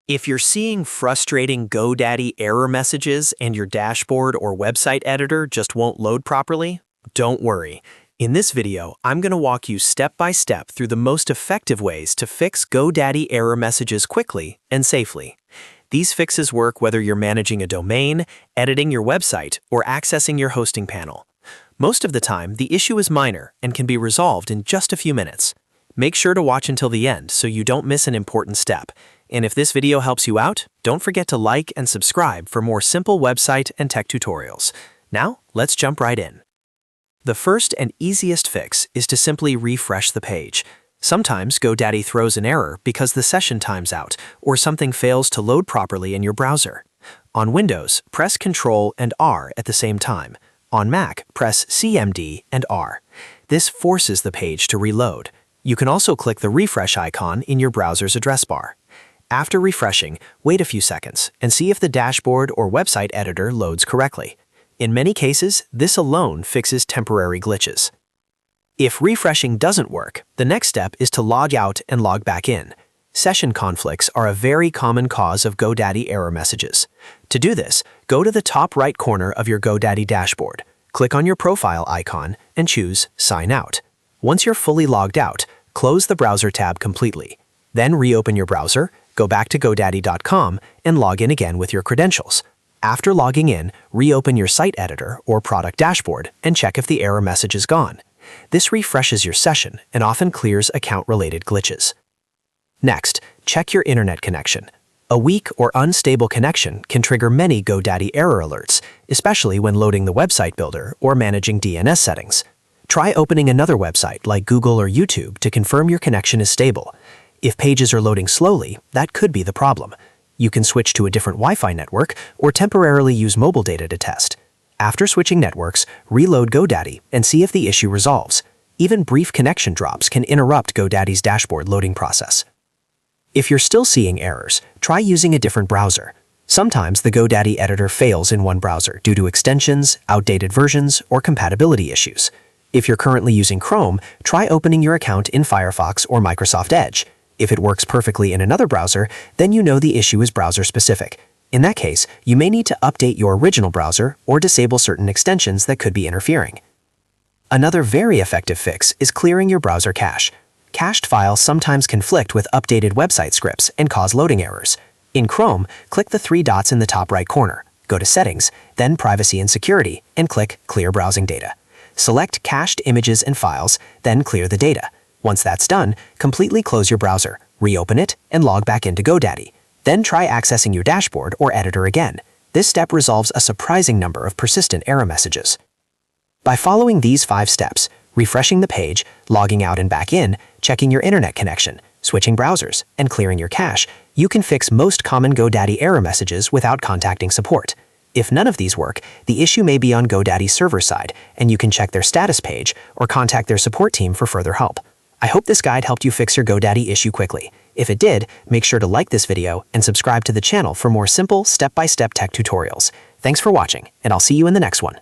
If you're seeing frustrating GoDaddy error messages and your dashboard or website editor just won't load properly, don't worry. In this video, I'm going to walk you step by step through the most effective ways to fix GoDaddy error messages quickly and safely. These fixes work whether you're managing a domain, editing your website, or accessing your hosting panel. Most of the time, the issue is minor and can be resolved in just a few minutes. Make sure to watch until the end so you don't miss an important step. And if this video helps you out, don't forget to like and subscribe for more simple website and tech tutorials. Now, let's jump right in. The first and easiest fix is to simply refresh the page. Sometimes GoDaddy throws an error because the session times out or something fails to load properly in your browser. On Windows, press Ctrl and R at the same time. On Mac, press CMD and R. This forces the page to reload. You can also click the refresh icon in your browser's address bar. After refreshing, wait a few seconds and see if the dashboard or website editor loads correctly. In many cases, this alone fixes temporary glitches. If refreshing doesn't work, the next step is to log out and log back in. Session conflicts are a very common cause of GoDaddy error messages. To do this, go to the top right corner of your GoDaddy dashboard, click on your profile icon, and choose Sign Out. Once you're fully logged out, close the browser tab completely. Then reopen your browser, go back to GoDaddy.com, and log in again with your credentials. After logging in, reopen your site editor or product dashboard and check if the error message is gone. This refreshes your session and often clears account-related glitches. Next, check your internet connection. A weak or unstable connection can trigger many GoDaddy error alerts, especially when loading the website builder or managing DNS settings. Try opening another website like Google or YouTube to confirm your connection is stable. If pages are loading slowly, that could be the problem. You can switch to a different Wi-Fi network or temporarily use mobile data to test. After switching networks, reload GoDaddy and see if the issue resolves. Even brief connection drops can interrupt GoDaddy's dashboard loading process. If you're still seeing errors, try using a different browser. Sometimes the GoDaddy editor fails in one browser due to extensions, outdated versions, or compatibility issues. If you're currently using Chrome, try opening your account in Firefox or Microsoft Edge. If it works perfectly in another browser, then you know the issue is browser-specific. In that case, you may need to update your original browser or disable certain extensions that could be interfering. Another very effective fix is clearing your browser cache. Cached files sometimes conflict with updated website scripts and cause loading errors. In Chrome, click the three dots in the top right corner, go to Settings, then Privacy and Security, and click Clear Browsing Data. Select cached images and files, then clear the data. Once that's done, completely close your browser, reopen it, and log back into GoDaddy. Then try accessing your dashboard or editor again. This step resolves a surprising number of persistent error messages. By following these 5 steps, refreshing the page, logging out and back in, checking your internet connection, switching browsers, and clearing your cache, you can fix most common GoDaddy error messages without contacting support. If none of these work, the issue may be on GoDaddy's server side, and you can check their status page or contact their support team for further help. I hope this guide helped you fix your GoDaddy issue quickly. If it did, make sure to like this video and subscribe to the channel for more simple, step-by-step tech tutorials. Thanks for watching, and I'll see you in the next one.